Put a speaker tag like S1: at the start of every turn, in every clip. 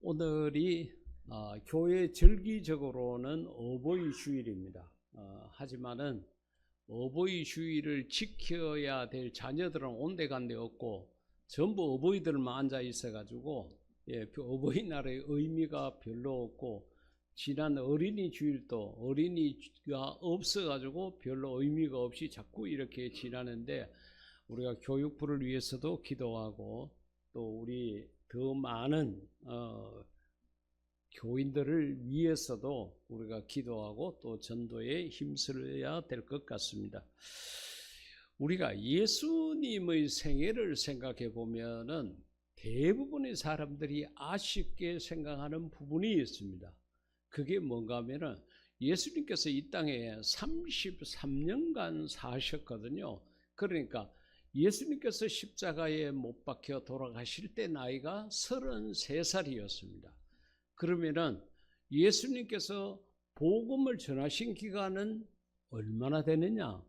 S1: 오늘이 교회 절기적으로는 어버이 주일입니다. 하지만은 어버이 주일을 지켜야 될 자녀들은 온데간데 없고 전부 어버이들만 앉아 있어가지고 어버이날의 의미가 별로 없고, 지난 어린이 주일도 어린이가 없어가지고 별로 의미가 없이 자꾸 이렇게 지나는데, 우리가 교육부를 위해서도 기도하고 또 우리 더 많은 교인들을 위해서도 우리가 기도하고 또 전도에 힘써야 될 것 같습니다. 우리가 예수님의 생애를 생각해 보면은 대부분의 사람들이 아쉽게 생각하는 부분이 있습니다. 그게 뭔가 하면은 예수님께서 이 땅에 33년간 사셨거든요. 그러니까 예수님께서 십자가에 못 박혀 돌아가실 때 나이가 33살이었습니다. 그러면은 예수님께서 복음을 전하신 기간은 얼마나 되느냐?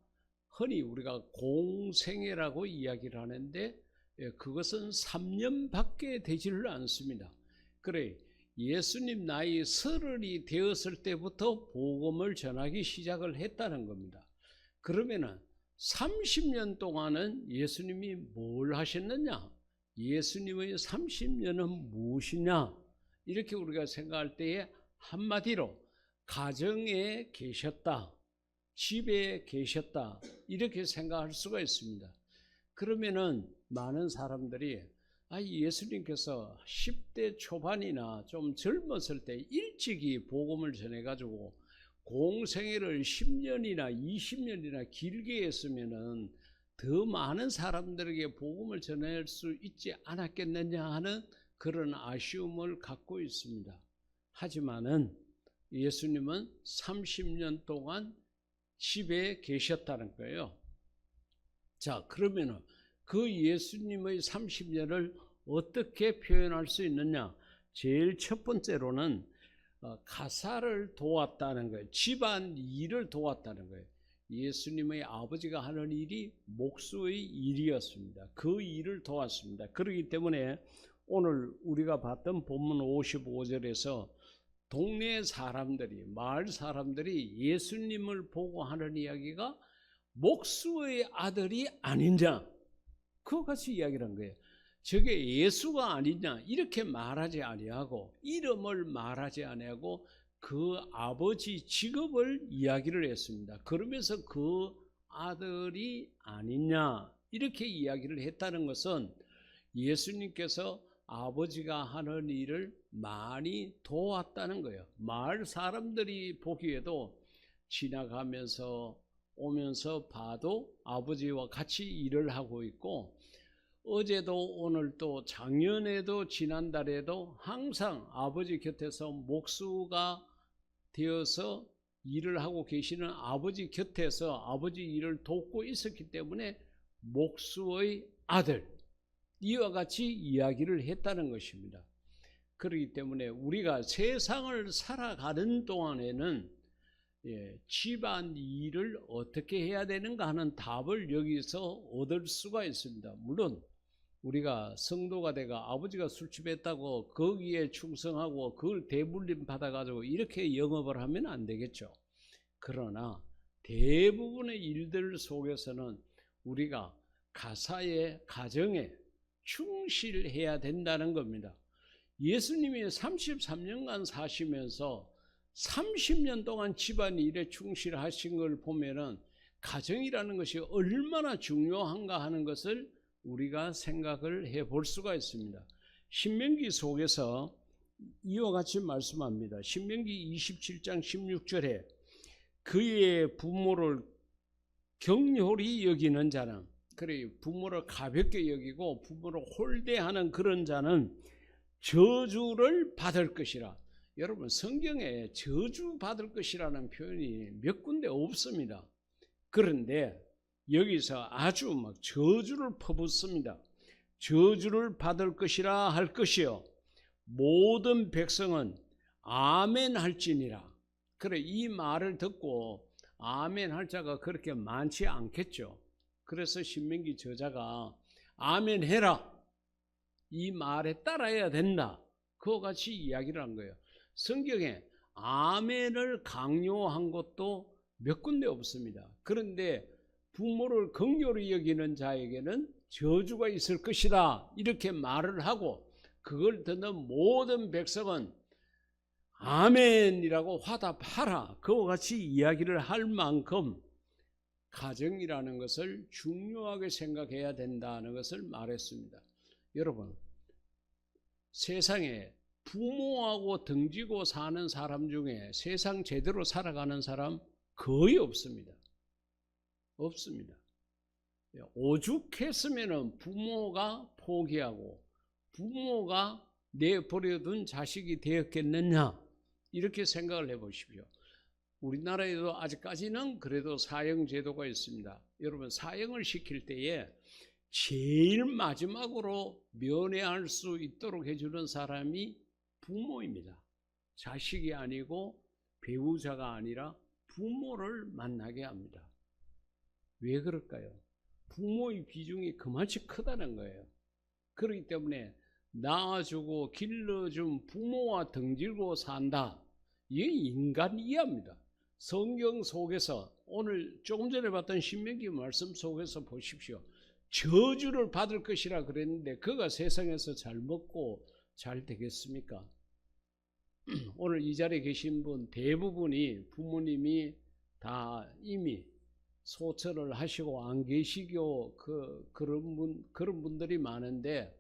S1: 흔히 우리가 공생애라고 이야기를 하는데 그것은 3년밖에 되지를 않습니다. 그래, 예수님 나이 30이 되었을 때부터 복음을 전하기 시작을 했다는 겁니다. 그러면은 30년 동안은 예수님이 뭘 하셨느냐? 예수님의 30년은 무엇이냐? 이렇게 우리가 생각할 때에 한마디로 가정에 계셨다, 집에 계셨다, 이렇게 생각할 수가 있습니다. 그러면은 많은 사람들이 예수님께서 10대 초반이나 좀 젊었을 때 일찍이 복음을 전해가지고 공생애를 10년이나 20년이나 길게 했으면은 더 많은 사람들에게 복음을 전할 수 있지 않았겠느냐 하는 그런 아쉬움을 갖고 있습니다. 하지만은 예수님은 30년 동안 집에 계셨다는 거예요. 자, 그러면은 그 예수님의 30년을 어떻게 표현할 수 있느냐? 제일 첫 번째로는 가사를 도왔다는 거예요. 집안 일을 도왔다는 거예요. 예수님의 아버지가 하는 일이 목수의 일이었습니다. 그 일을 도왔습니다. 그렇기 때문에 오늘 우리가 봤던 본문 55절에서 동네 사람들이, 마을 사람들이 예수님을 보고 하는 이야기가 목수의 아들이 아니냐, 그거 같이 이야기를 한 거예요. 저게 예수가 아니냐 이렇게 말하지 아니하고, 이름을 말하지 아니하고 그 아버지 직업을 이야기를 했습니다. 그러면서 그 아들이 아니냐 이렇게 이야기를 했다는 것은 예수님께서 아버지가 하는 일을 많이 도왔다는 거예요. 마을 사람들이 보기에도 지나가면서 오면서 봐도 아버지와 같이 일을 하고 있고, 어제도 오늘도 작년에도 지난달에도 항상 아버지 곁에서 목수가 되어서 일을 하고 계시는 아버지 곁에서 아버지 일을 돕고 있었기 때문에 목수의 아들, 이와 같이 이야기를 했다는 것입니다. 그렇기 때문에 우리가 세상을 살아가는 동안에는 집안 일을 어떻게 해야 되는가 하는 답을 여기서 얻을 수가 있습니다. 물론 우리가 성도가 돼가 아버지가 술집했다고 거기에 충성하고 그걸 대물림 받아가지고 이렇게 영업을 하면 안 되겠죠. 그러나 대부분의 일들 속에서는 우리가 가사에, 가정에 충실해야 된다는 겁니다. 예수님이 33년간 사시면서 30년 동안 집안 일에 충실하신 걸 보면은 가정이라는 것이 얼마나 중요한가 하는 것을 우리가 생각을 해볼 수가 있습니다. 신명기 속에서 이와 같이 말씀합니다. 신명기 27장 16절에 그의 부모를 경홀히 여기는 자는, 그래, 부모를 가볍게 여기고 부모를 홀대하는 그런 자는 저주를 받을 것이라. 여러분, 성경에 저주 받을 것이라는 표현이 몇 군데 없습니다. 그런데 여기서 아주 막 저주를 퍼붓습니다. 저주를 받을 것이라 할 것이요 모든 백성은 아멘 할지니라. 그래, 이 말을 듣고 아멘 할 자가 그렇게 많지 않겠죠. 그래서 신명기 저자가 아멘 해라, 이 말에 따라야 된다, 그와 같이 이야기를 한 거예요. 성경에 아멘을 강요한 것도 몇 군데 없습니다. 그런데 부모를 긍휼히 여기는 자에게는 저주가 있을 것이다 이렇게 말을 하고, 그걸 듣는 모든 백성은 아멘이라고 화답하라, 그와 같이 이야기를 할 만큼 가정이라는 것을 중요하게 생각해야 된다는 것을 말했습니다. 여러분, 세상에 부모하고 등지고 사는 사람 중에 세상 제대로 살아가는 사람 거의 없습니다. 없습니다. 오죽했으면 부모가 포기하고 부모가 내버려둔 자식이 되었겠느냐, 이렇게 생각을 해보십시오. 우리나라에도 아직까지는 그래도 사형제도가 있습니다. 여러분, 사형을 시킬 때에 제일 마지막으로 면회할 수 있도록 해주는 사람이 부모입니다. 자식이 아니고 배우자가 아니라 부모를 만나게 합니다. 왜 그럴까요? 부모의 비중이 그만치 크다는 거예요. 그렇기 때문에 낳아주고 길러준 부모와 등지고 산다, 이게 인간 이하입니다. 성경 속에서 오늘 조금 전에 봤던 신명기 말씀 속에서 보십시오. 저주를 받을 것이라 그랬는데 그가 세상에서 잘 먹고 잘 되겠습니까? 오늘 이 자리에 계신 분 대부분이 부모님이 다 이미 소천을 하시고 안 계시고 그런 분들이 많은데,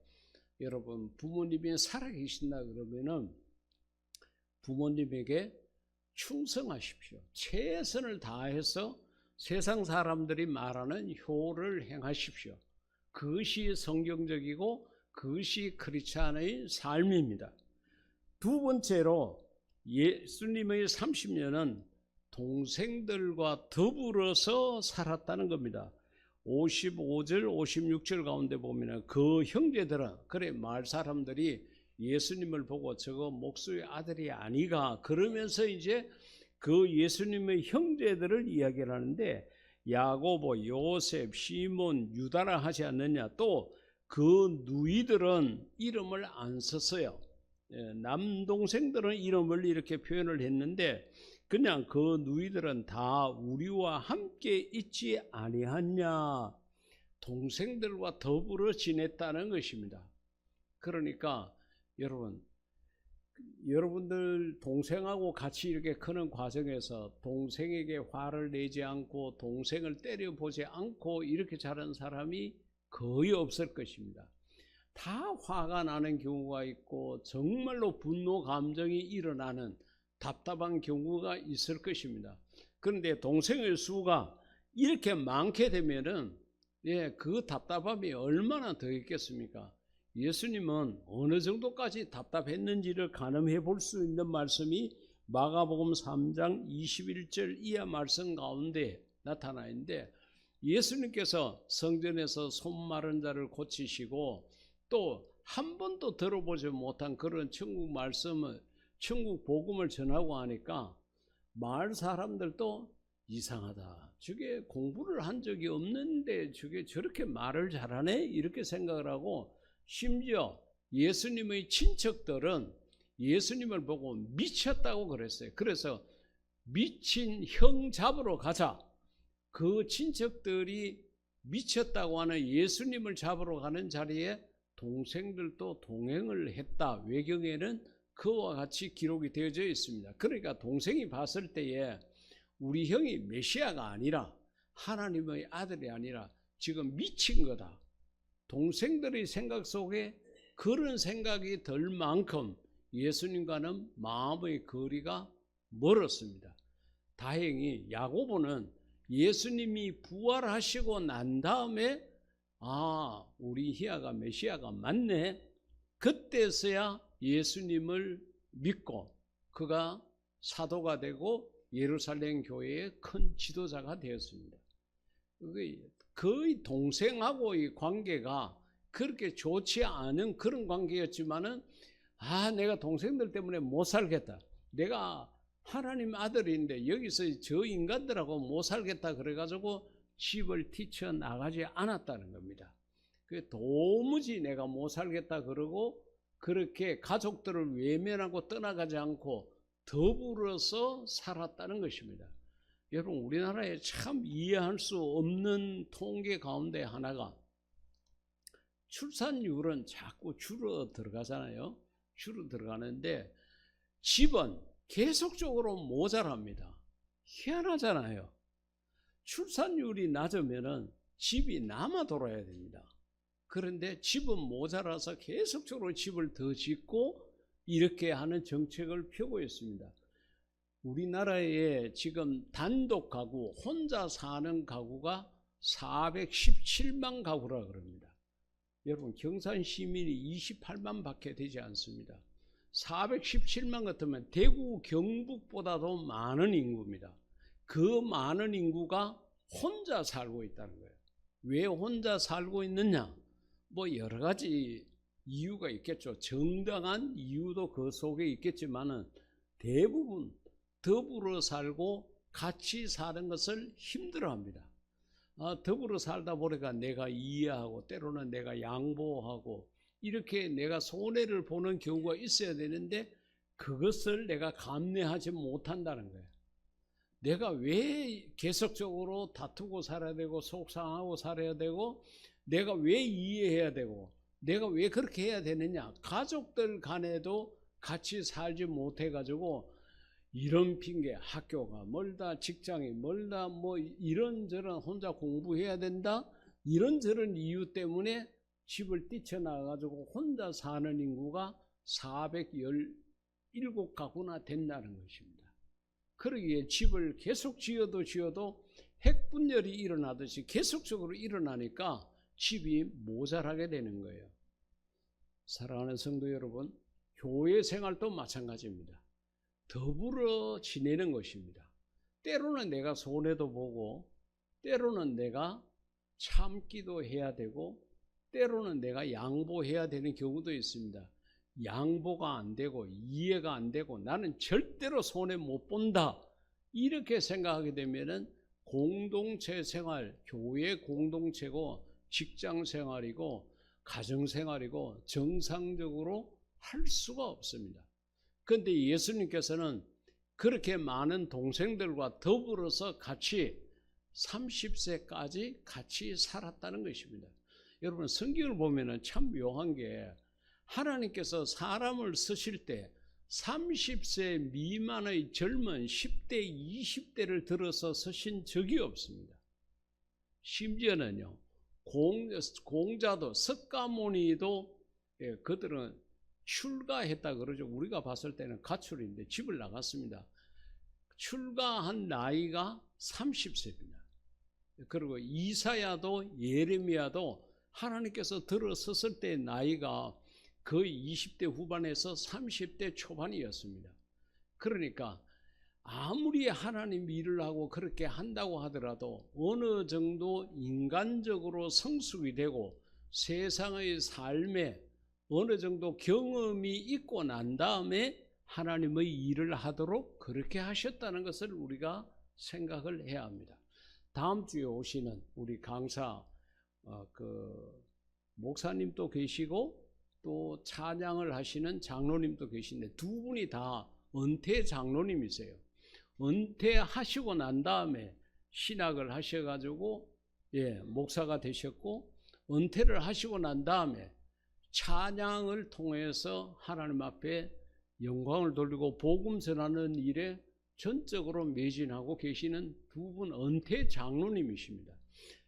S1: 여러분, 부모님이 살아계신다 그러면은 부모님에게 충성하십시오. 최선을 다해서 세상 사람들이 말하는 효를 행하십시오. 그것이 성경적이고 그것이 크리스찬의 삶입니다. 두 번째로, 예수님의 30년은 동생들과 더불어서 살았다는 겁니다. 55절 56절 가운데 보면 그 형제들은, 그래 마을 사람들이 예수님을 보고 저거 목수의 아들이 아니가 그러면서 이제 그 예수님의 형제들을 이야기를 하는데, 야고보, 요셉, 시몬, 유다라 하지 않느냐. 또 그 누이들은 이름을 안 썼어요. 남동생들은 이름을 이렇게 표현을 했는데, 그냥 그 누이들은 다 우리와 함께 있지 아니하냐, 동생들과 더불어 지냈다는 것입니다. 그러니까 여러분들 동생하고 같이 이렇게 크는 과정에서 동생에게 화를 내지 않고 동생을 때려보지 않고 이렇게 자란 사람이 거의 없을 것입니다. 다 화가 나는 경우가 있고 정말로 분노 감정이 일어나는 답답한 경우가 있을 것입니다. 그런데 동생의 수가 이렇게 많게 되면은 그 답답함이 얼마나 더 있겠습니까? 예수님은 어느 정도까지 답답했는지를 가늠해 볼 수 있는 말씀이 마가복음 3장 21절 이하 말씀 가운데 나타나 있는데, 예수님께서 성전에서 손 마른 자를 고치시고 또 한 번도 들어보지 못한 그런 천국 말씀을, 천국 복음을 전하고 하니까 마을 사람들도 이상하다, 저게 공부를 한 적이 없는데 저게 저렇게 말을 잘하네, 이렇게 생각을 하고, 심지어 예수님의 친척들은 예수님을 보고 미쳤다고 그랬어요. 그래서 미친 형 잡으러 가자. 그 친척들이 미쳤다고 하는 예수님을 잡으러 가는 자리에 동생들도 동행을 했다. 외경에는 그와 같이 기록이 되어져 있습니다. 그러니까 동생이 봤을 때에 우리 형이 메시아가 아니라 하나님의 아들이 아니라 지금 미친 거다. 동생들의 생각 속에 그런 생각이 들 만큼 예수님과는 마음의 거리가 멀었습니다. 다행히 야고보는 예수님이 부활하시고 난 다음에 우리 희아가 메시아가 맞네, 그때서야 예수님을 믿고 그가 사도가 되고 예루살렘 교회의 큰 지도자가 되었습니다. 거의 동생하고의 관계가 그렇게 좋지 않은 그런 관계였지만은, 내가 동생들 때문에 못 살겠다, 내가 하나님 아들인데 여기서 저 인간들하고 못 살겠다 그래가지고 집을 뛰쳐나가지 않았다는 겁니다. 도무지 내가 못 살겠다 그러고 그렇게 가족들을 외면하고 떠나가지 않고 더불어서 살았다는 것입니다. 여러분, 우리나라에 참 이해할 수 없는 통계 가운데 하나가 출산율은 자꾸 줄어 들어가잖아요. 줄어 들어가는데 집은 계속적으로 모자랍니다. 희한하잖아요. 출산율이 낮으면은 집이 남아 돌아야 됩니다. 그런데 집은 모자라서 계속적으로 집을 더 짓고 이렇게 하는 정책을 펴고 있습니다. 우리나라에 지금 단독 가구, 혼자 사는 가구가 417만 가구라 그럽니다. 여러분, 경산 시민이 28만 밖에 되지 않습니다. 417만 같으면 대구, 경북보다도 많은 인구입니다. 그 많은 인구가 혼자 살고 있다는 거예요. 왜 혼자 살고 있느냐? 뭐 여러 가지 이유가 있겠죠. 정당한 이유도 그 속에 있겠지만은 대부분 더불어 살고 같이 사는 것을 힘들어합니다. 더불어 살다 보니까 내가 이해하고 때로는 내가 양보하고 이렇게 내가 손해를 보는 경우가 있어야 되는데 그것을 내가 감내하지 못한다는 거예요. 내가 왜 계속적으로 다투고 살아야 되고 속상하고 살아야 되고 내가 왜 이해해야 되고 내가 왜 그렇게 해야 되느냐. 가족들 간에도 같이 살지 못해가지고 이런 핑계, 학교가 멀다, 직장이 멀다, 뭐 이런저런 혼자 공부해야 된다, 이런저런 이유 때문에 집을 뛰쳐나가가지고 혼자 사는 인구가 417가구나 된다는 것입니다. 그러기에 집을 계속 지어도 핵분열이 일어나듯이 계속적으로 일어나니까 집이 모자라게 되는 거예요. 사랑하는 성도 여러분, 교회 생활도 마찬가지입니다. 더불어 지내는 것입니다. 때로는 내가 손해도 보고 때로는 내가 참기도 해야 되고 때로는 내가 양보해야 되는 경우도 있습니다. 양보가 안 되고 이해가 안 되고 나는 절대로 손해 못 본다 이렇게 생각하게 되면은 공동체 생활, 교회 공동체고 직장 생활이고 가정 생활이고 정상적으로 할 수가 없습니다. 그런데 예수님께서는 그렇게 많은 동생들과 더불어서 같이 30세까지 같이 살았다는 것입니다. 여러분, 성경을 보면 참 묘한 게 하나님께서 사람을 쓰실 때 30세 미만의 젊은 10대, 20대를 들어서 쓰신 적이 없습니다. 심지어는요, 공자도 석가모니도 그들은 출가했다 그러죠. 우리가 봤을 때는 가출인데 집을 나갔습니다. 출가한 나이가 30세입니다. 그리고 이사야도 예레미야도 하나님께서 들어섰을 때 나이가 거의 20대 후반에서 30대 초반이었습니다. 그러니까 아무리 하나님 일을 하고 그렇게 한다고 하더라도 어느 정도 인간적으로 성숙이 되고 세상의 삶에 어느 정도 경험이 있고 난 다음에 하나님의 일을 하도록 그렇게 하셨다는 것을 우리가 생각을 해야 합니다. 다음 주에 오시는 우리 강사 목사님도 계시고 또 찬양을 하시는 장로님도 계신데 두 분이 다 은퇴 장로님이세요. 은퇴하시고 난 다음에 신학을 하셔가지고 목사가 되셨고 은퇴를 하시고 난 다음에 찬양을 통해서 하나님 앞에 영광을 돌리고 복음 전하는 일에 전적으로 매진하고 계시는 두 분 은퇴 장로님이십니다.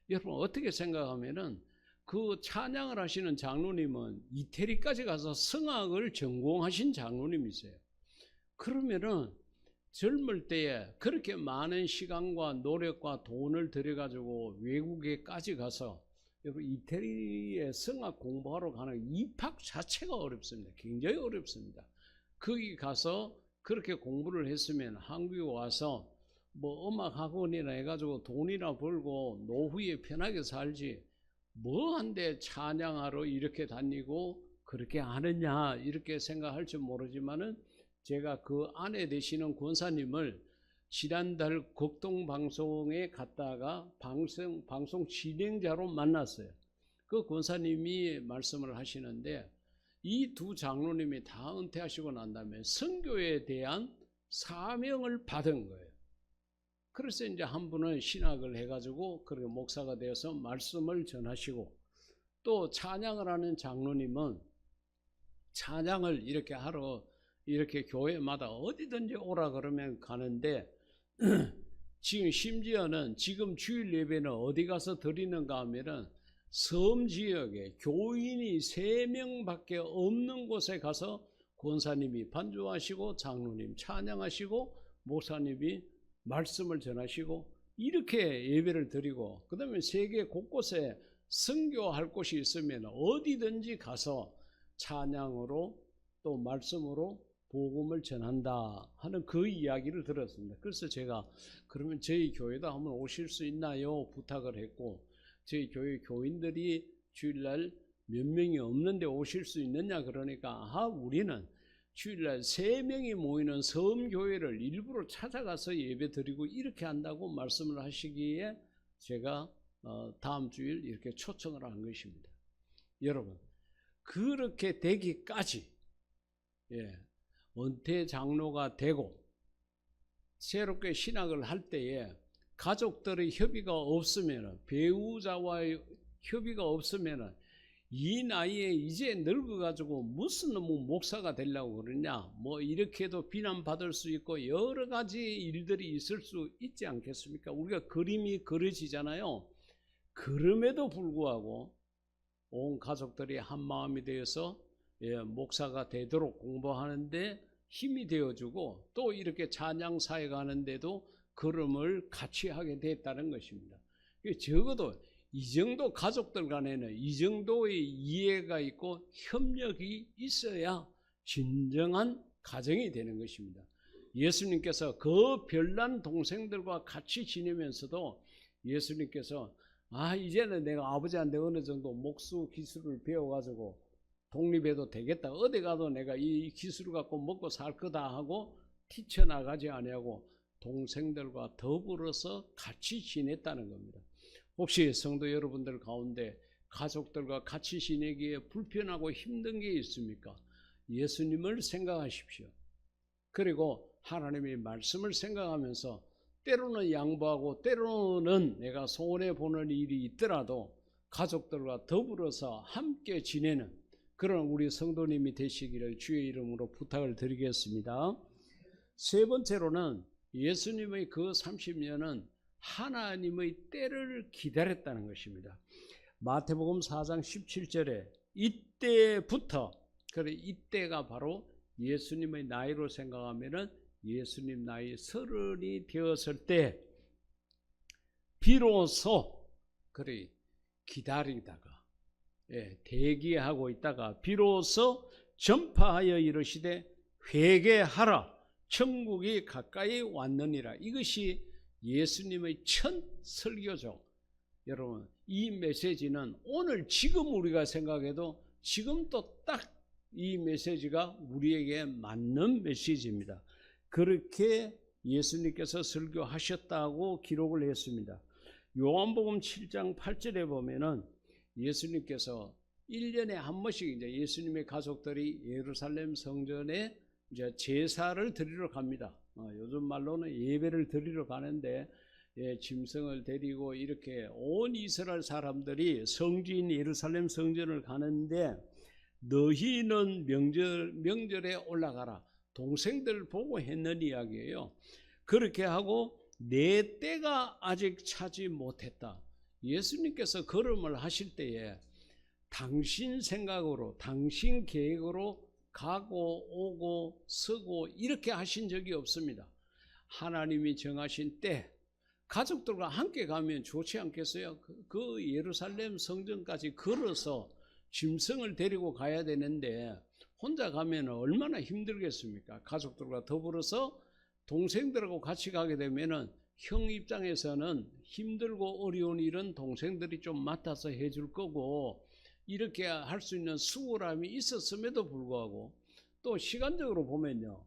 S1: 여러분, 어떻게 생각하면은 그 찬양을 하시는 장로님은 이태리까지 가서 성악을 전공하신 장로님이세요. 그러면은 젊을 때에 그렇게 많은 시간과 노력과 돈을 들여가지고 외국에까지 가서 여러분, 이태리에 성악 공부하러 가는 입학 자체가 어렵습니다. 굉장히 어렵습니다. 거기 가서 그렇게 공부를 했으면 한국에 와서 뭐 음악 학원이나 해가지고 돈이나 벌고 노후에 편하게 살지 뭐한데 찬양하러 이렇게 다니고 그렇게 하느냐 이렇게 생각할지 모르지만은 제가 그 아내 되시는 권사님을 지난달 극동방송에 갔다가 방송 진행자로 만났어요. 그 권사님이 말씀을 하시는데 이 두 장로님이 다 은퇴하시고 난 다음에 선교에 대한 사명을 받은 거예요. 그래서 이제 한 분은 신학을 해가지고 그렇게 목사가 되어서 말씀을 전하시고, 또 찬양을 하는 장로님은 찬양을 이렇게 하러 이렇게 교회마다 어디든지 오라 그러면 가는데 지금 심지어는 지금 주일 예배는 어디 가서 드리는가 하면은 섬 지역에 교인이 3명밖에 없는 곳에 가서 권사님이 반주하시고 장로님 찬양하시고 목사님이 말씀을 전하시고 이렇게 예배를 드리고, 그 다음에 세계 곳곳에 선교할 곳이 있으면 어디든지 가서 찬양으로 또 말씀으로 복음을 전한다 하는 그 이야기를 들었습니다. 그래서 제가 그러면 저희 교회도 한번 오실 수 있나요? 부탁을 했고, 저희 교회 교인들이 주일날 몇 명이 없는데 오실 수 있느냐 그러니까 우리는 주일날 3명이 모이는 섬교회를 일부러 찾아가서 예배 드리고 이렇게 한다고 말씀을 하시기에 제가 다음 주일 이렇게 초청을 한 것입니다. 여러분, 그렇게 되기까지 은퇴 장로가 되고 새롭게 신학을 할 때에 가족들의 협의가 없으면, 배우자와의 협의가 없으면 이 나이에 이제 늙어가지고 무슨 목사가 되려고 그러냐, 뭐 이렇게도 비난받을 수 있고 여러 가지 일들이 있을 수 있지 않겠습니까? 우리가 그림이 그려지잖아요. 그럼에도 불구하고 온 가족들이 한 마음이 되어서 목사가 되도록 공부하는데 힘이 되어주고, 또 이렇게 찬양사에 가는데도 걸음을 같이 하게 됐다는 것입니다. 적어도 이 정도 가족들 간에는 이 정도의 이해가 있고 협력이 있어야 진정한 가정이 되는 것입니다. 예수님께서 그 별난 동생들과 같이 지내면서도 예수님께서 이제는 내가 아버지한테 어느 정도 목수 기술을 배워가지고 독립해도 되겠다, 어디 가도 내가 이 기술을 갖고 먹고 살 거다 하고 뛰쳐나가지 아니하고 동생들과 더불어서 같이 지냈다는 겁니다. 혹시 성도 여러분들 가운데 가족들과 같이 지내기에 불편하고 힘든 게 있습니까? 예수님을 생각하십시오. 그리고 하나님의 말씀을 생각하면서 때로는 양보하고 때로는 내가 손해보는 일이 있더라도 가족들과 더불어서 함께 지내는 그런 우리 성도님이 되시기를 주의 이름으로 부탁을 드리겠습니다. 세 번째로는 예수님의 그 30년은 하나님의 때를 기다렸다는 것입니다. 마태복음 4장 17절에 이때부터, 그래 이때가 바로 예수님의 나이로 생각하면은 예수님 나이 30이 되었을 때 비로소 그래 기다리다가 대기하고 있다가 비로소 전파하여 이르시되 회개하라 천국이 가까이 왔느니라. 이것이 예수님의 첫 설교죠. 여러분, 이 메시지는 오늘 지금 우리가 생각해도 지금 또 딱 이 메시지가 우리에게 맞는 메시지입니다. 그렇게 예수님께서 설교하셨다고 기록을 했습니다. 요한복음 7장 8절에 보면은 예수님께서 1년에 한 번씩 이제 예수님의 가족들이 예루살렘 성전에 이제 제사를 드리러 갑니다. 요즘 말로는 예배를 드리러 가는데 짐승을 데리고 이렇게 온 이스라엘 사람들이 성지인 예루살렘 성전을 가는데 너희는 명절에 올라가라. 동생들 보고 했는 이야기예요. 그렇게 하고 내 때가 아직 차지 못했다. 예수님께서 걸음을 하실 때에 당신 생각으로 당신 계획으로 가고 오고 서고 이렇게 하신 적이 없습니다. 하나님이 정하신 때 가족들과 함께 가면 좋지 않겠어요? 그 예루살렘 성전까지 걸어서 짐승을 데리고 가야 되는데 혼자 가면 얼마나 힘들겠습니까? 가족들과 더불어서 동생들하고 같이 가게 되면은 형 입장에서는 힘들고 어려운 일은 동생들이 좀 맡아서 해줄 거고, 이렇게 할 수 있는 수월함이 있었음에도 불구하고 또 시간적으로 보면요,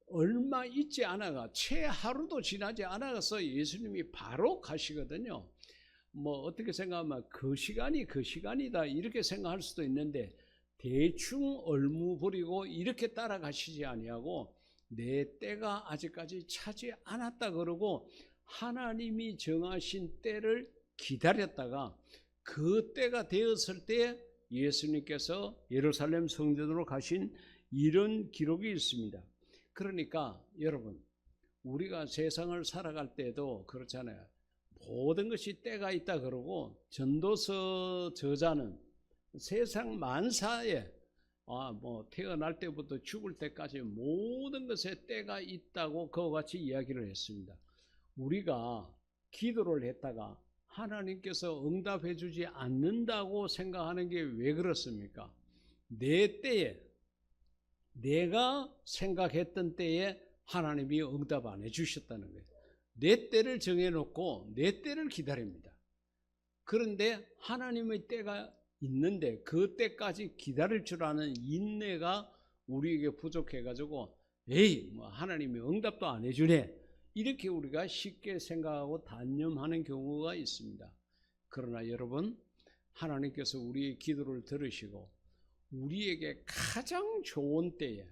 S1: 얼마 있지 않아가 채 하루도 지나지 않아서 예수님이 바로 가시거든요. 뭐 어떻게 생각하면 그 시간이 그 시간이다 이렇게 생각할 수도 있는데 대충 얼무 버리고 이렇게 따라가시지 아니하고 내 때가 아직까지 차지 않았다 그러고 하나님이 정하신 때를 기다렸다가 그 때가 되었을 때 예수님께서 예루살렘 성전으로 가신 이런 기록이 있습니다. 그러니까 여러분, 우리가 세상을 살아갈 때도 그렇잖아요. 모든 것이 때가 있다 그러고 전도서 저자는 세상 만사에 태어날 때부터 죽을 때까지 모든 것에 때가 있다고 그와 같이 이야기를 했습니다. 우리가 기도를 했다가 하나님께서 응답해 주지 않는다고 생각하는 게 왜 그렇습니까? 내 때에, 내가 생각했던 때에 하나님이 응답 안 해주셨다는 거예요. 내 때를 정해놓고 내 때를 기다립니다. 그런데 하나님의 때가 있는데 그 때까지 기다릴 줄 아는 인내가 우리에게 부족해가지고 하나님이 응답도 안 해주네, 이렇게 우리가 쉽게 생각하고 단념하는 경우가 있습니다. 그러나 여러분, 하나님께서 우리의 기도를 들으시고 우리에게 가장 좋은 때에,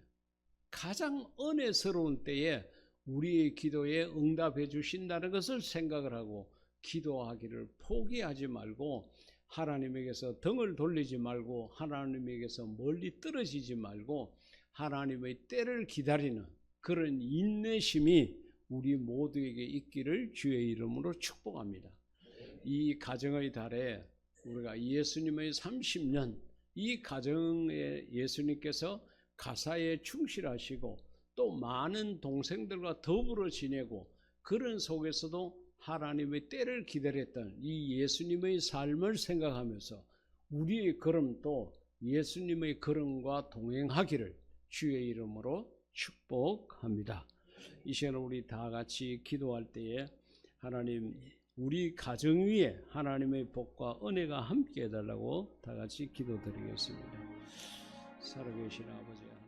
S1: 가장 은혜스러운 때에 우리의 기도에 응답해 주신다는 것을 생각을 하고 기도하기를 포기하지 말고 하나님에게서 등을 돌리지 말고 하나님에게서 멀리 떨어지지 말고 하나님의 때를 기다리는 그런 인내심이 우리 모두에게 있기를 주의 이름으로 축복합니다. 이 가정의 달에 우리가 예수님의 30년, 이 가정에 예수님께서 가사에 충실하시고 또 많은 동생들과 더불어 지내고 그런 속에서도 하나님의 때를 기다렸던 이 예수님의 삶을 생각하면서 우리의 걸음도 예수님의 걸음과 동행하기를 주의 이름으로 축복합니다. 이 시간에 우리 다 같이 기도할 때에 하나님, 우리 가정 위에 하나님의 복과 은혜가 함께 해달라고 다 같이 기도드리겠습니다. 살아계신 아버지 하나님,